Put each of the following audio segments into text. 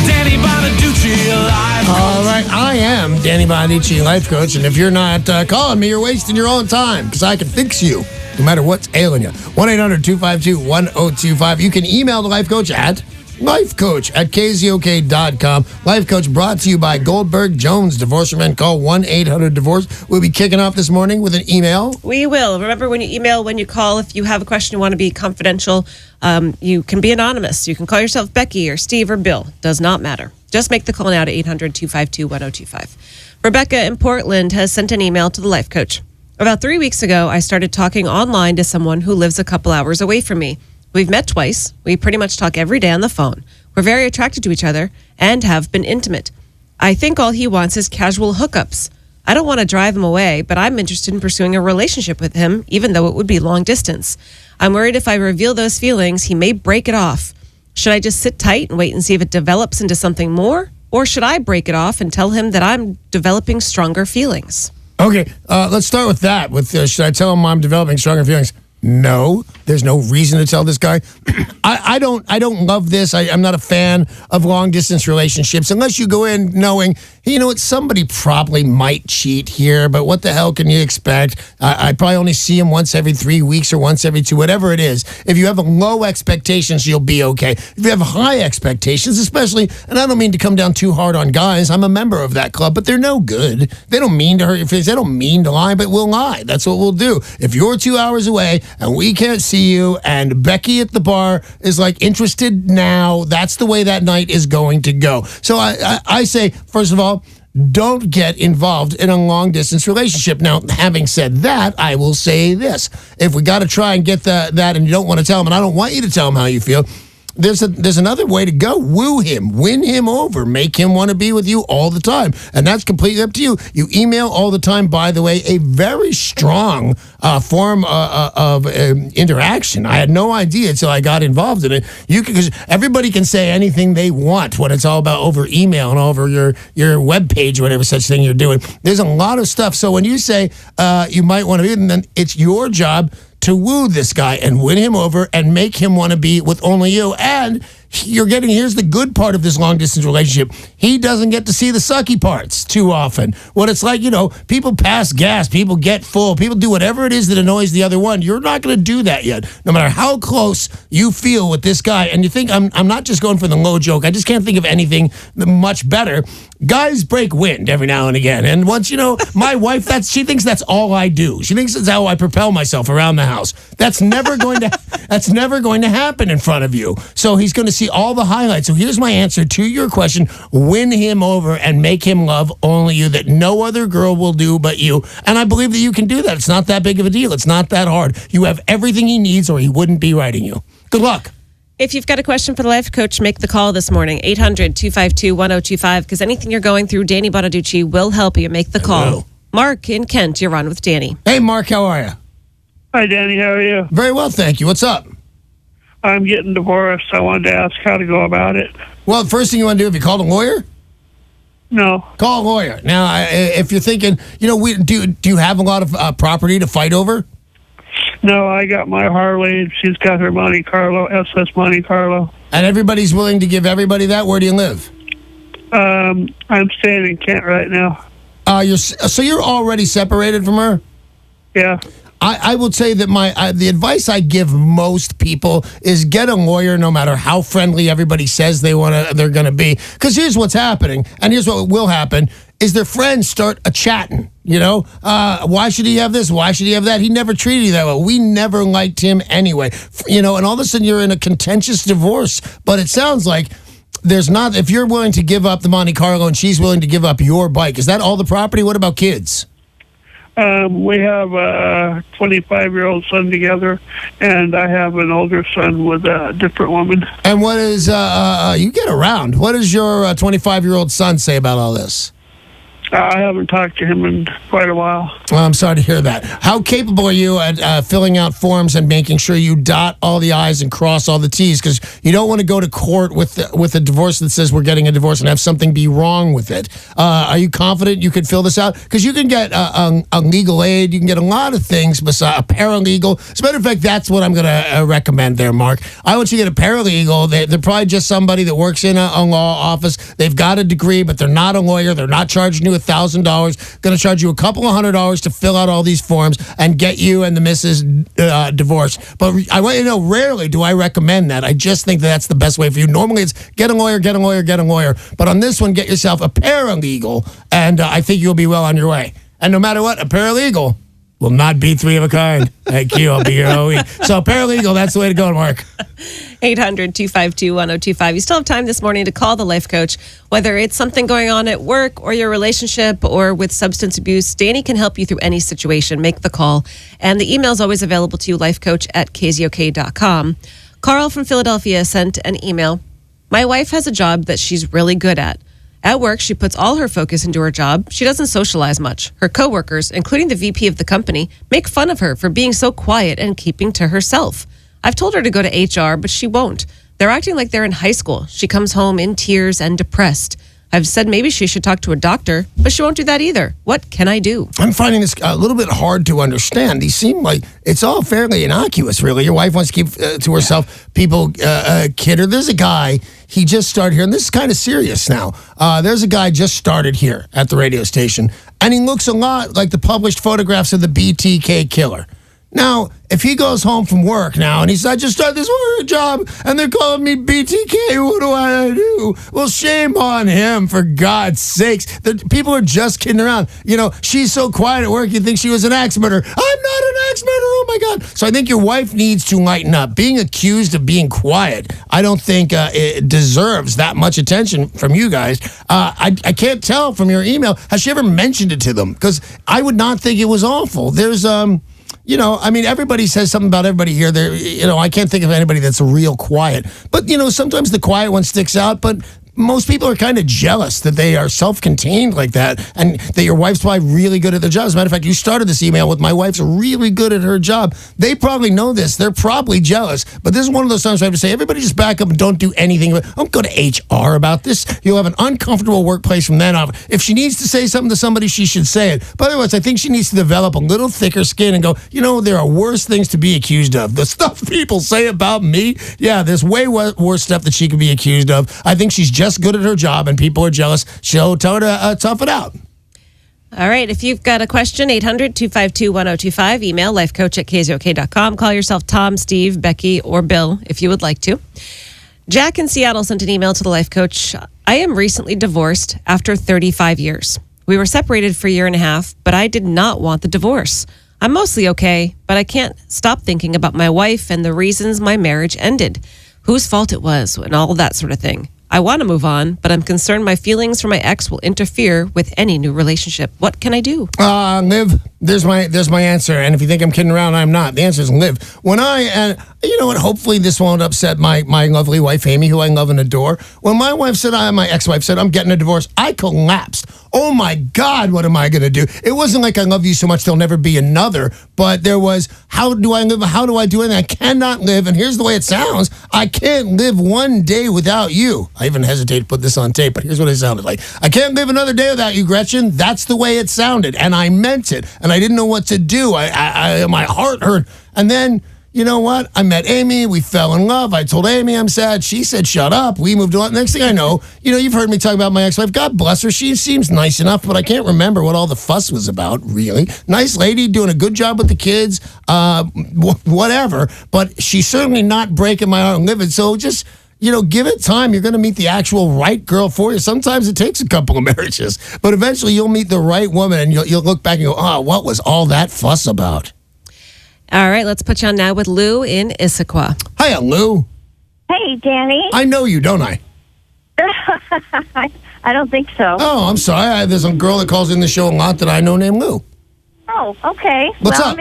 Danny Bonaduce, life coach. All right, I am Danny Bonaduce, life coach, and if you're not calling me, you're wasting your own time because I can fix you no matter what's ailing you. 1-800-252-1025. You can email the life coach at lifecoach@KZOK.com. Life Coach brought to you by Goldberg Jones Divorce for Men. Call 1-800-DIVORCE. We'll be kicking off this morning with an email. We will. Remember, when you email, when you call, if you have a question you want to be confidential, you can be anonymous. You can call yourself Becky or Steve or Bill. Does not matter. Just make the call now to 800-252-1025. Rebecca in Portland has sent an email to the Life Coach. About 3 weeks ago, I started talking online to someone who lives a couple hours away from me. We've met twice. We pretty much talk every day on the phone. We're very attracted to each other and have been intimate. I think all he wants is casual hookups. I don't want to drive him away, but I'm interested in pursuing a relationship with him, even though it would be long distance. I'm worried if I reveal those feelings, he may break it off. Should I just sit tight and wait and see if it develops into something more? Or should I break it off and tell him that I'm developing stronger feelings? Okay, let's start with that. Should I tell him I'm developing stronger feelings? No, there's no reason to tell this guy. I don't love this. I'm not a fan of long distance relationships unless you go in knowing, hey, you know what, somebody probably might cheat here, but what the hell can you expect? I probably only see him once every 3 weeks or once every two, whatever it is. If you have low expectations, you'll be okay. If you have high expectations, especially, and I don't mean to come down too hard on guys, I'm a member of that club, but they're no good. They don't mean to hurt your feelings. They don't mean to lie, but we'll lie. That's what we'll do. If you're 2 hours away and we can't see you and Becky at the bar is like interested now, that's the way that night is going to go. So I say, first of all, don't get involved in a long-distance relationship. Now, having said that, I will say this. If we got to try and get that and you don't want to tell him, and I don't want you to tell him how you feel, there's another way to go. Woo him. Win him over. Make him want to be with you all the time. And that's completely up to you. You email all the time, by the way, a very strong form of interaction. I had no idea until I got involved in it. Because everybody can say anything they want when it's all about over email and over your web page or whatever such thing you're doing. There's a lot of stuff. So when you say you might want to be, then it's your job to woo this guy and win him over and make him want to be with only you. And here's the good part of this long distance relationship. He doesn't get to see the sucky parts too often. What it's like, people pass gas, people get full, people do whatever it is that annoys the other one. You're not going to do that yet, no matter how close you feel with this guy. And you think, I'm not just going for the low joke. I just can't think of anything much better. Guys break wind every now and again. And once, my wife, she thinks that's all I do. She thinks that's how I propel myself around the house. That's never going to happen in front of you. So he's going to see all the highlights. So here's my answer to your question. Win him over and make him love only you, that no other girl will do but you. And I believe that you can do that. It's not that big of a deal. It's not that hard. You have everything he needs or he wouldn't be writing you. Good luck. If you've got a question for the Life Coach, make the call this morning, 800-252-1025, because anything you're going through, Danny Bonaduce will help you. Make the call. Mark in Kent, you're on with Danny. Hey, Mark, how are you? Hi, Danny. How are you? Very well, thank you. What's up? I'm getting divorced. I wanted to ask how to go about it. Well, the first thing you want to do, have you called a lawyer? No. Call a lawyer. Now, if you're thinking, do you have a lot of property to fight over? No, I got my Harley. She's got her Monte Carlo, SS Monte Carlo. And everybody's willing to give everybody that? Where do you live? I'm staying in Kent right now. So you're already separated from her? Yeah. I will say that the advice I give most people is get a lawyer, no matter how friendly everybody says they're going to be. Because here's what's happening, and here's what will happen, is their friends start chatting. Why should he have this? Why should he have that? He never treated you that well. We never liked him anyway. And all of a sudden you're in a contentious divorce. But it sounds like there's not, if you're willing to give up the Monte Carlo and she's willing to give up your bike, is that all the property? What about kids? We have a 25-year-old son together, and I have an older son with a different woman. And what is, you get around, what does your 25-year-old son say about all this? I haven't talked to him in quite a while. Well, I'm sorry to hear that. How capable are you at filling out forms and making sure you dot all the I's and cross all the T's? Because you don't want to go to court with a divorce that says we're getting a divorce and have something be wrong with it. Are you confident you could fill this out? Because you can get a legal aid. You can get a lot of things besides a paralegal. As a matter of fact, that's what I'm going to recommend there, Mark. I want you to get a paralegal. They're probably just somebody that works in a law office. They've got a degree, but they're not a lawyer. They're not charging you $1,000, going to charge you a couple of $100 to fill out all these forms and get you and the missus divorced. But I want you to know, rarely do I recommend that. I just think that's the best way for you. Normally it's get a lawyer, get a lawyer, get a lawyer. But on this one, get yourself a paralegal, and I think you'll be well on your way. And no matter what, a paralegal will not be three of a kind. Thank you. I'll be here all week. So paralegal, that's the way to go, Mark. 800-252-1025. You still have time this morning to call the life coach, whether it's something going on at work or your relationship or with substance abuse. Danny can help you through any situation. Make the call. And the email is always available to you, lifecoach@KZOK.com. Carl from Philadelphia sent an email. My wife has a job that she's really good at. At work, she puts all her focus into her job. She doesn't socialize much. Her coworkers, including the VP of the company, make fun of her for being so quiet and keeping to herself. I've told her to go to HR, but she won't. They're acting like they're in high school. She comes home in tears and depressed. I've said maybe she should talk to a doctor, but she won't do that either. What can I do? I'm finding this a little bit hard to understand. These seem like it's all fairly innocuous, really. Your wife wants to keep to herself. People kid her. There's a guy, he just started here, and this is kind of serious now. There's a guy just started here at the radio station, and he looks a lot like the published photographs of the BTK killer. Now, if he goes home from work now and he says, I just started this work job and they're calling me BTK, what do I do? Well, shame on him, for God's sakes. The people are just kidding around. You know, she's so quiet at work, you think she was an axe murderer. I'm not an axe murderer, oh my God. So I think your wife needs to lighten up. Being accused of being quiet, I don't think it deserves that much attention from you guys. I can't tell from your email, has she ever mentioned it to them? Because I would not think it was awful. There's, you know, I mean, everybody says something about everybody here. There, you know, I can't think of anybody that's real quiet. But, you know, sometimes the quiet one sticks out. But most people are kind of jealous that they are self-contained like that and that your wife's probably really good at their job. As a matter of fact, you started this email with my wife's really good at her job. They probably know this. They're probably jealous. But this is one of those times where I have to say, everybody just back up and don't do anything. Don't go to HR about this. You'll have an uncomfortable workplace from then on. If she needs to say something to somebody, she should say it. But otherwise, I think she needs to develop a little thicker skin and go, you know, there are worse things to be accused of. The stuff people say about me, yeah, there's way worse stuff that she could be accused of. I think she's just good at her job and people are jealous. She'll tell her to tough it out. All right. If you've got a question, 800-252-1025. Email lifecoach@KZOK.com. Call yourself Tom, Steve, Becky, or Bill if you would like to. Jack in Seattle sent an email to the life coach. I am recently divorced after 35 years. We were separated for a year and a half, but I did not want the divorce. I'm mostly okay, but I can't stop thinking about my wife and the reasons my marriage ended, whose fault it was, and all that sort of thing. I want to move on, but I'm concerned my feelings for my ex will interfere with any new relationship. What can I do? Live. There's my answer. And if you think I'm kidding around, I'm not. The answer is live. When you know what? Hopefully this won't upset my lovely wife, Amy, who I love and adore. When my ex-wife said, I'm getting a divorce, I collapsed. Oh my God, what am I going to do? It wasn't like I love you so much there'll never be another, but there was, how do I live? How do I do anything? I cannot live. And here's the way it sounds. I can't live one day without you. I even hesitate to put this on tape, but here's what it sounded like. I can't live another day without you, Gretchen. That's the way it sounded. And I meant it. And I didn't know what to do. My heart hurt. And then, you know what? I met Amy. We fell in love. I told Amy I'm sad. She said, shut up. We moved on. Next thing I know, you know, you've heard me talk about my ex-wife. God bless her. She seems nice enough, but I can't remember what all the fuss was about, really. Nice lady, doing a good job with the kids, whatever. But she's certainly not breaking my heart and living. So just, you know, give it time. You're going to meet the actual right girl for you. Sometimes it takes a couple of marriages, but eventually you'll meet the right woman and you'll look back and go, oh, what was all that fuss about? All right, let's put you on now with Lou in Issaquah. Hiya, Lou. Hey, Danny. I know you, don't I? I don't think so. Oh, I'm sorry. There's a girl that calls in the show a lot that I know named Lou. Oh, okay. What's up?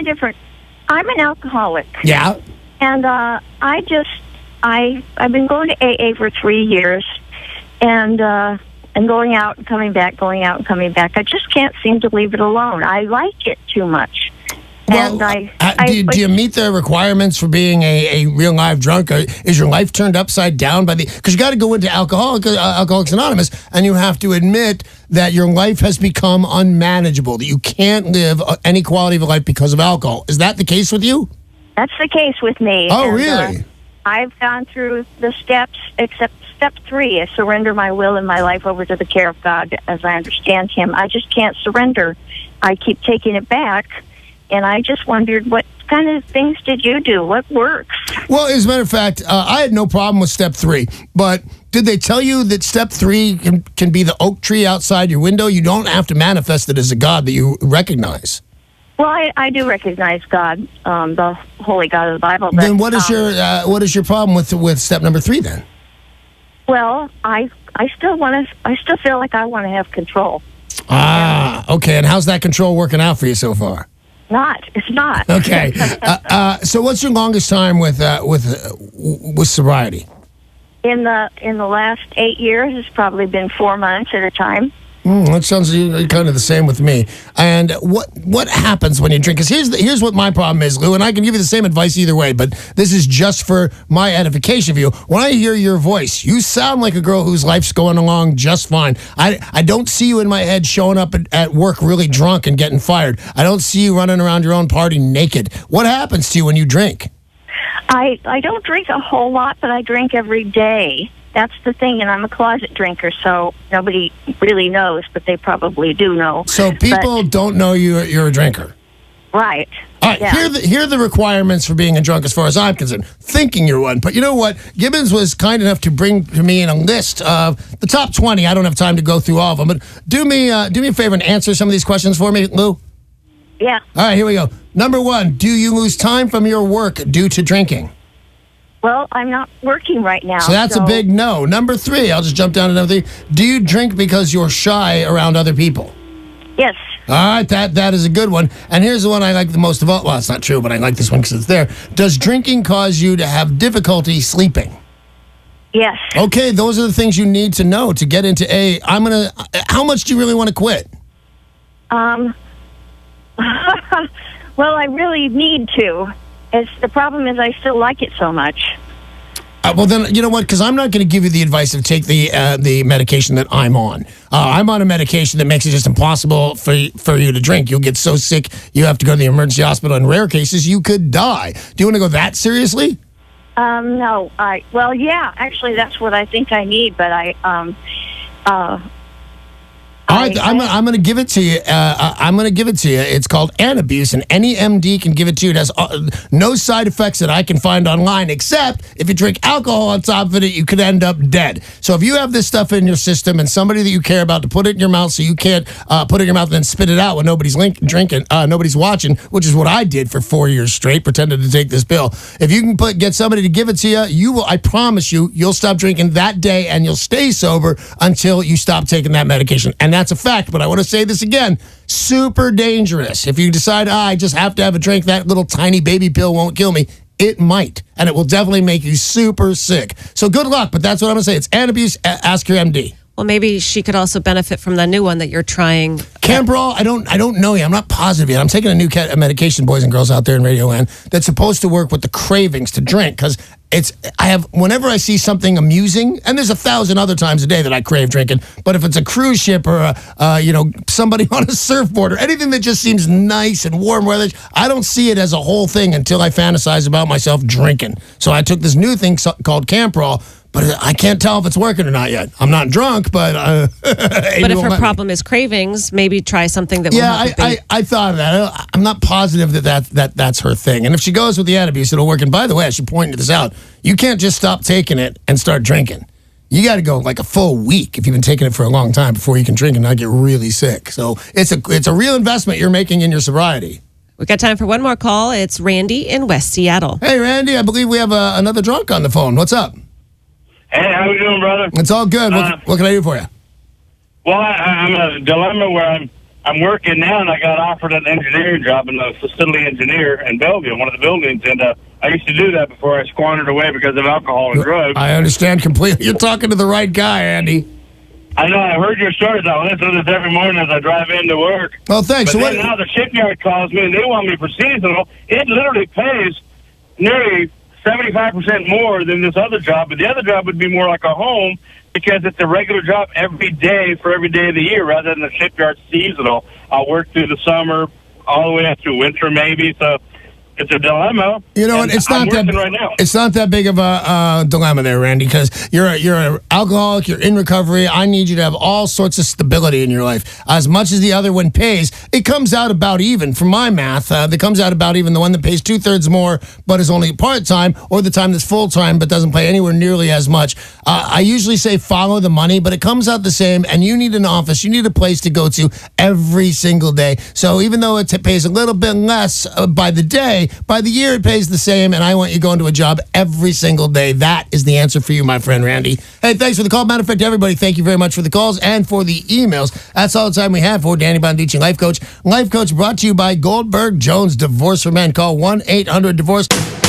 I'm an alcoholic. Yeah. And I've been going to AA for 3 years, and and going out and coming back, going out and coming back. I just can't seem to leave it alone. I like it too much. Well, do you meet the requirements for being a real live drunk? Is your life turned upside down by the? Because you got to go into Alcoholics Anonymous, and you have to admit that your life has become unmanageable. That you can't live any quality of a life because of alcohol. Is that the case with you? That's the case with me. Oh, And, really? I've gone through the steps, except step 3 is surrender my will and my life over to the care of God as I understand Him. I just can't surrender. I keep taking it back. And I just wondered, what kind of things did you do? What works? Well, as a matter of fact, I had no problem with step 3. But did they tell you that step 3 can be the oak tree outside your window? You don't have to manifest it as a God that you recognize. Well, I do recognize God, the Holy God of the Bible. But, Then what is your problem with step number 3 then? Well, I still feel like I want to have control. Okay. And how's that control working out for you so far? It's not. Okay. So what's your longest time with sobriety? In the last 8 years, it's probably been 4 months at a time. That sounds kind of the same with me. And what happens when you drink? Because here's what my problem is, Lou, and I can give you the same advice either way, but this is just for my edification of you. When I hear your voice, you sound like a girl whose life's going along just fine. I don't see you in my head showing up at work really drunk and getting fired. I don't see you running around your own party naked. What happens to you when you drink? I don't drink a whole lot, but I drink every day. That's the thing, and I'm a closet drinker, so nobody really knows, but they probably do know. So people don't know you're a drinker? Right. All right, yeah. here are the requirements for being a drunk as far as I'm concerned. Thinking you're one. But you know what? Gibbons was kind enough to bring to me in a list of the top 20. I don't have time to go through all of them, but do me a favor and answer some of these questions for me, Lou. Yeah. All right, here we go. Number 1, do you lose time from your work due to drinking? Well, I'm not working right now. So that's a big no. Number 3, I'll just jump down to number 3. Do you drink because you're shy around other people? Yes. All right, that is a good one. And here's the one I like the most of all. Well, it's not true, but I like this one because it's there. Does drinking cause you to have difficulty sleeping? Yes. Okay, those are the things you need to know to get into A. How much do you really want to quit? Well, I really need to. The problem is I still like it so much. Well, then, you know what? Because I'm not going to give you the advice of take the medication that I'm on. I'm on a medication that makes it just impossible for you to drink. You'll get so sick, you have to go to the emergency hospital. In rare cases, you could die. Do you want to go that seriously? No. Well, yeah, actually, that's what I think I need, but All right, I'm going to give it to you. I'm going to give it to you. It's called Antabuse, and any MD can give it to you. It has no side effects that I can find online, except if you drink alcohol on top of it, you could end up dead. So if you have this stuff in your system and somebody that you care about to put it in your mouth so you can't put it in your mouth and then spit it out when nobody's drinking, nobody's watching, which is what I did for 4 years straight, pretended to take this pill. If you can get somebody to give it to you, I promise you'll stop drinking that day and you'll stay sober until you stop taking that medication. And that's a fact, but I want to say this again. Super dangerous. If you decide, I just have to have a drink, that little tiny baby pill won't kill me. It might, and it will definitely make you super sick. So good luck, but that's what I'm going to say. It's Antabuse. Ask your MD. Well, maybe she could also benefit from the new one that you're trying. Camprol, I don't know yet. I'm not positive yet. I'm taking a new medication, boys and girls out there in Radio Land, that's supposed to work with the cravings to drink, because whenever I see something amusing, and there's 1,000 other times a day that I crave drinking, but if it's a cruise ship or somebody on a surfboard or anything that just seems nice and warm weather, I don't see it as a whole thing until I fantasize about myself drinking. So I took this new thing called Camprol, but I can't tell if it's working or not yet. I'm not drunk, but but if her problem is cravings, maybe try something that will help. I thought of that. I'm not positive that's her thing. And if she goes with the Antabuse, it'll work. And by the way, I should point this out. You can't just stop taking it and start drinking. You got to go like a full week if you've been taking it for a long time before you can drink and not get really sick. So it's a real investment you're making in your sobriety. We got time for one more call. It's Randy in West Seattle. Hey, Randy, I believe we have another drunk on the phone. What's up? Hey, how you doing, brother? It's all good. What can I do for you? Well, I'm in a dilemma where I'm working now, and I got offered an engineering job in a facility engineer in Bellevue, one of the buildings, and I used to do that before I squandered away because of alcohol and drugs. I understand completely. You're talking to the right guy, Andy. I know. I heard your stories. I listen to this every morning as I drive into work. Well, thanks. But So then now the shipyard calls me and they want me for seasonal. It literally pays nearly 75% more than this other job, but the other job would be more like a home because it's a regular job every day for every day of the year rather than the shipyard seasonal. I'll work through the summer all the way up through winter maybe, so it's a dilemma. You know what? It's not that right now. It's not that big of a dilemma there, Randy, because you're an alcoholic. You're in recovery. I need you to have all sorts of stability in your life. As much as the other one pays, it comes out about even. From my math, it comes out about even. The one that pays 2/3 more but is only part time, or the time that's full time but doesn't pay anywhere nearly as much. I usually say follow the money, but it comes out the same. And you need an office. You need a place to go to every single day. So even though it pays a little bit less by the day, by the year, it pays the same, and I want you going to a job every single day. That is the answer for you, my friend Randy. Hey, thanks for the call. Matter of fact, everybody, thank you very much for the calls and for the emails. That's all the time we have for Danny Bonaduce, Life Coach. Life Coach brought to you by Goldberg Jones Divorce for Men. Call 1-800-DIVORCE.